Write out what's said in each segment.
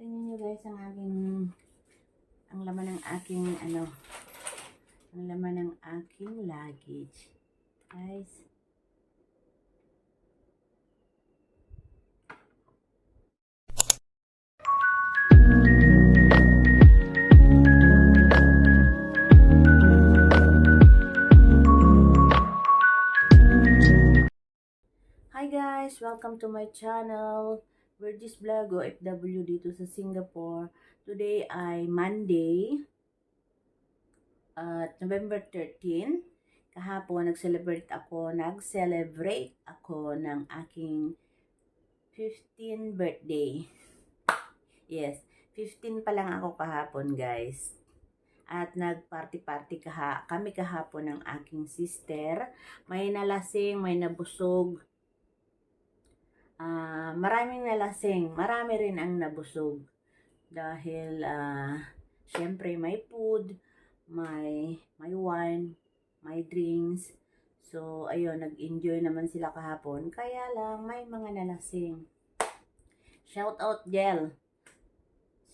Tingnan nyo guys ang laman ng aking ang laman ng aking luggage. Guys. Hi guys, welcome to my channel. Virgis Vlog OFW dito sa Singapore. Today ay Monday, November 13. Kahapon nag-celebrate ako ng aking 15th birthday. Yes, 15 pa lang ako kahapon guys. At nag-party-party kami kahapon ng aking sister. May nalasing, may nabusog. Maraming nalasing, marami rin ang nabusog dahil syempre may food, may wine, may drinks. So ayun, nag-enjoy naman sila kahapon, kaya lang may mga nalasing. Shout out Jel.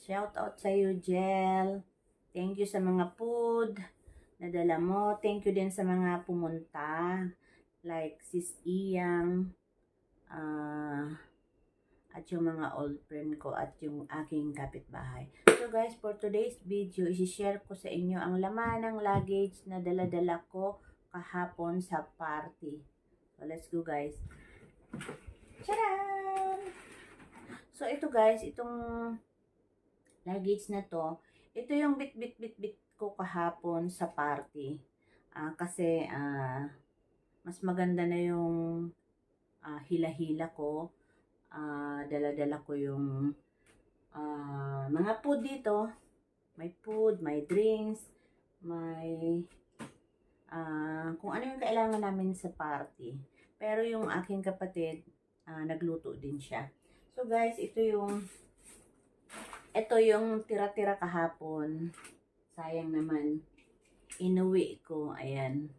Shout out sa iyo Jel. Thank you sa mga food na dala mo. Thank you din sa mga pumunta like Sis Iyang, at yung mga old friend ko at yung aking kapitbahay. So guys, for today's video, isi-share ko sa inyo ang laman ng luggage na dala-dala ko kahapon sa party. So let's go guys. Tcharam! So ito guys, itong luggage na to, ito yung bit ko kahapon sa party. Kasi mas maganda na yung hila-hila ko. Dala-dala ko yung mga food dito. May food, may drinks, may kung ano yung kailangan namin sa party. Pero yung aking kapatid, nagluto din siya. So guys, ito yung tira-tira kahapon. Sayang naman. Inuwi ko. Ayan.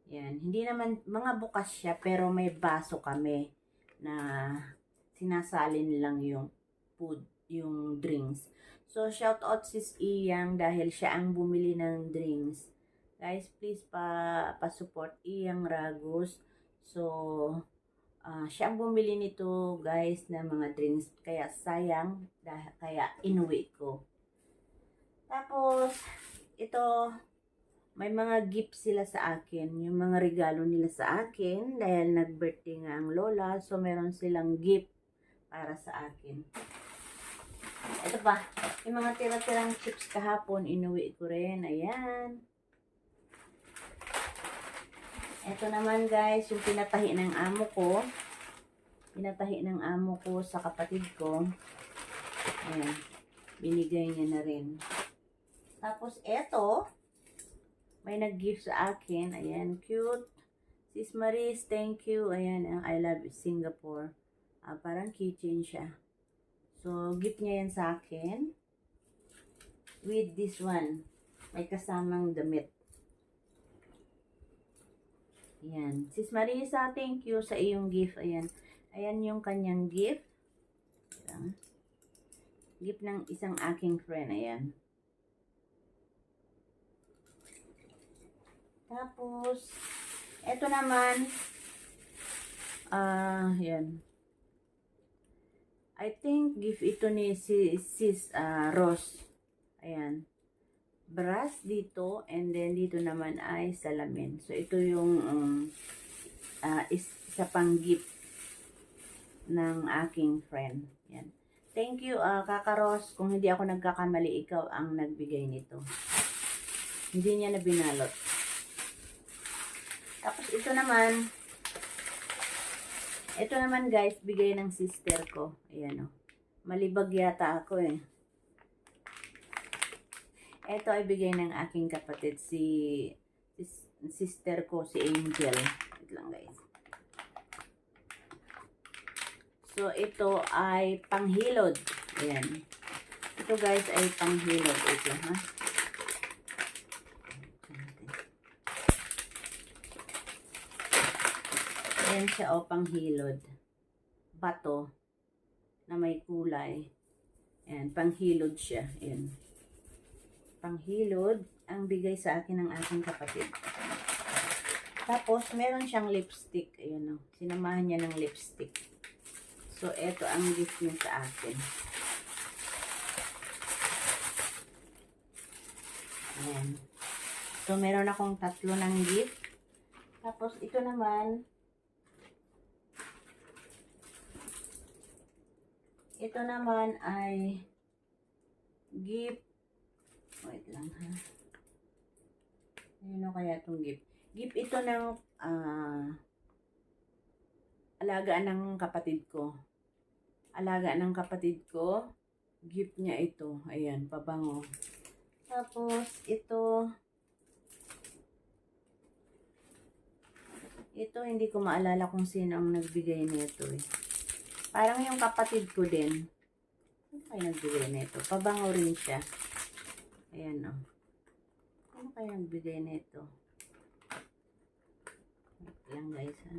Yan. Hindi naman, mga bukas siya, pero may baso kami na sinasalin lang yung food, yung drinks. So, shout out Sis Iyang dahil siya ang bumili ng drinks. Guys, please pa-support Iyang Ragus. So, siya ang bumili nito, guys, ng mga drinks. Kaya sayang, kaya inuwi ko. Tapos, ito, may mga gifts sila sa akin. Yung mga regalo nila sa akin. Dahil nag-birthday nga ang lola. So, meron silang gift para sa akin. Ito pa. Yung mga tira-tirang chips kahapon. Inuwi ko rin. Ayan. Ito naman guys. Yung pinatahi ng amo ko. Pinatahi ng amo ko sa kapatid ko. Ayan. Binigay niya na rin. Tapos, eto. May nag-gift sa akin. Ayan, cute. Sis Maris, thank you. Ayan, I love Singapore. Parang keychain siya. So, gift niya yan sa akin. With this one. May kasamang damit. Ayan. Sis Marisa, thank you sa iyong gift. Ayan. Ayan yung kanyang gift. Ayan. Gift ng isang aking friend. Ayan. Tapos, eto naman, yan. I think gift ito ni Sis Rose. Ayan. Brass dito, and then dito naman ay salamin. So, ito yung isa pang gift ng aking friend. Yan. Thank you, Kaka Rose. Kung hindi ako nagkakamali, ikaw ang nagbigay nito. Hindi niya na binalot. Tapos ito naman guys, bigay ng sister ko. Ayan o. Malibag yata ako eh. Ito ay bigay ng aking kapatid, sister ko, si Angel. Wait lang guys. So ito ay panghilod. Ayan. Ito guys ay panghilod. Ito ha. Ayan siya o, panghilod. Bato na may kulay. Ayan, panghilod siya. Ayan. Panghilod ang bigay sa akin ng aking kapatid. Tapos, meron siyang lipstick. Ayan o. Sinamahan niya ng lipstick. So, eto ang gift niya sa akin. Ayan. So, meron akong 3 ng gift. Tapos, ito naman, ay gift. Wait lang ha. Ano kaya itong gift? Gift ito ng alagaan ng kapatid ko. Alaga ng kapatid ko. Gift niya ito. Ayan, pabango. Tapos, ito, hindi ko maalala kung sino ang nagbigay nito eh. Parang yung kapatid ko din. Ano kayo nagbigay nito? Pabango rin siya. Ayan o. Ano kayo nagbigay nito? Lang guys ha.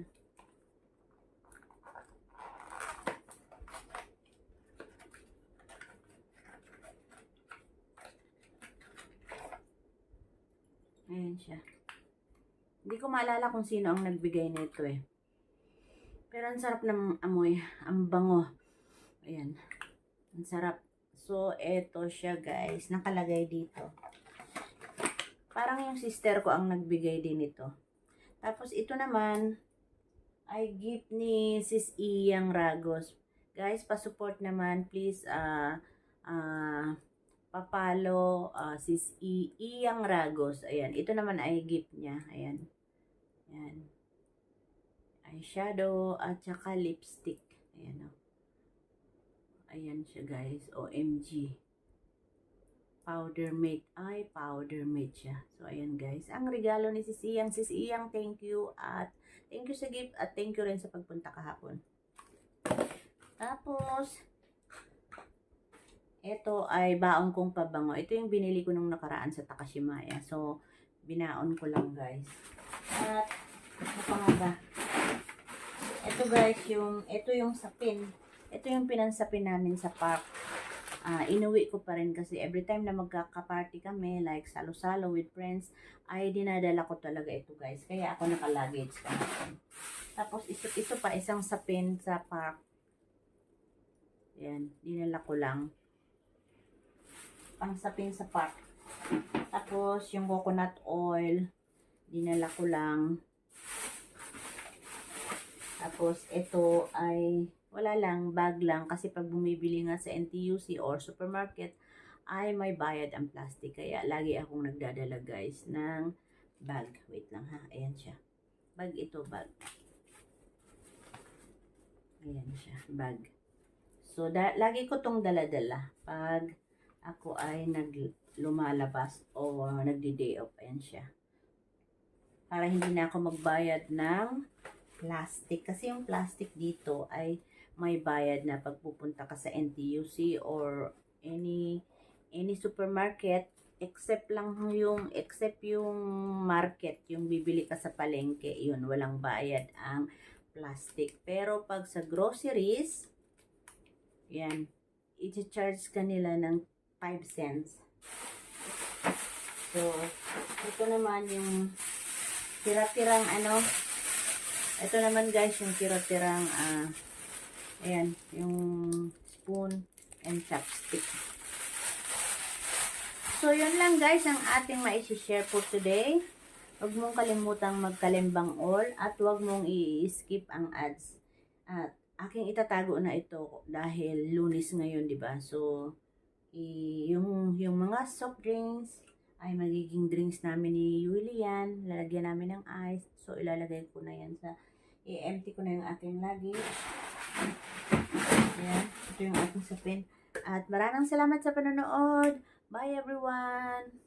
Ayan siya. Hindi ko maalala kung sino ang nagbigay nito eh. Pero ang sarap ng amoy. Ang bango. Ayan. Ang sarap. So, eto siya guys. Nakalagay dito. Parang yung sister ko ang nagbigay din ito. Tapos ito naman ay gift ni Sis Iyang Ragos. Guys, pa-support naman. Please, papalo Sis Iyang Ragos. Ayan. Ito naman ay gift niya. Ayan. Ayan. Eyeshadow at saka lipstick. Ayan o. Ayan siya guys. OMG. Powder matte. Ay, powder matte siya. So, ayan guys. Ang regalo ni Sis Iyang. Sis Iyang, thank you. At thank you sa gift. At thank you rin sa pagpunta kahapon. Tapos, ito ay baon kong pabango. Ito yung binili ko nung nakaraan sa Takashimaya. So, binaon ko lang guys. At, ano pa nga ba? Ito guys, ito yung sapin. Ito yung pinansapin namin sa park. Inuwi ko pa rin kasi every time na magkaka-party kami, like salo-salo with friends, ay dinadala ko talaga ito guys. Kaya ako naka-luggage kahapon. Tapos ito pa, isang sapin sa park. Yan, dinala ko lang. Pang sapin sa park. Tapos yung coconut oil, dinala ko lang. Tapos ito ay wala lang, bag lang. Kasi pag bumibili nga sa NTUC or supermarket, ay may bayad ang plastic. Kaya lagi akong nagdadala guys ng bag. Wait lang ha. Ayan siya. Bag ito, bag. Ayan siya, bag. So, lagi ko tong dala-dala pag ako ay lumalabas o nagdi-day off. Ayan siya. Para hindi na ako magbayad ng plastic. Kasi yung plastic dito ay may bayad na pagpupunta ka sa NTUC or any supermarket except yung market, yung bibili ka sa palengke, yun, walang bayad ang plastic. Pero pag sa groceries, yan, i-charge ka nila ng 5 cents. So, ito naman yung tira-tirang ito naman guys, yung tira-tirang ayan, yung spoon and chopstick. So, yun lang guys ang ating ma-share for today. Huwag mong kalimutang magkalimbang all at huwag mong i-skip ang ads. At aking itatago na ito dahil Lunes ngayon, di ba? So, yung mga soft drinks ay magiging drinks namin ni Julian. Lalagyan namin ng ice. So, ilalagay ko na yan i-empty ko na yung aking luggage. Ayan, ito yung ating sapin. At maraming salamat sa panonood. Bye everyone!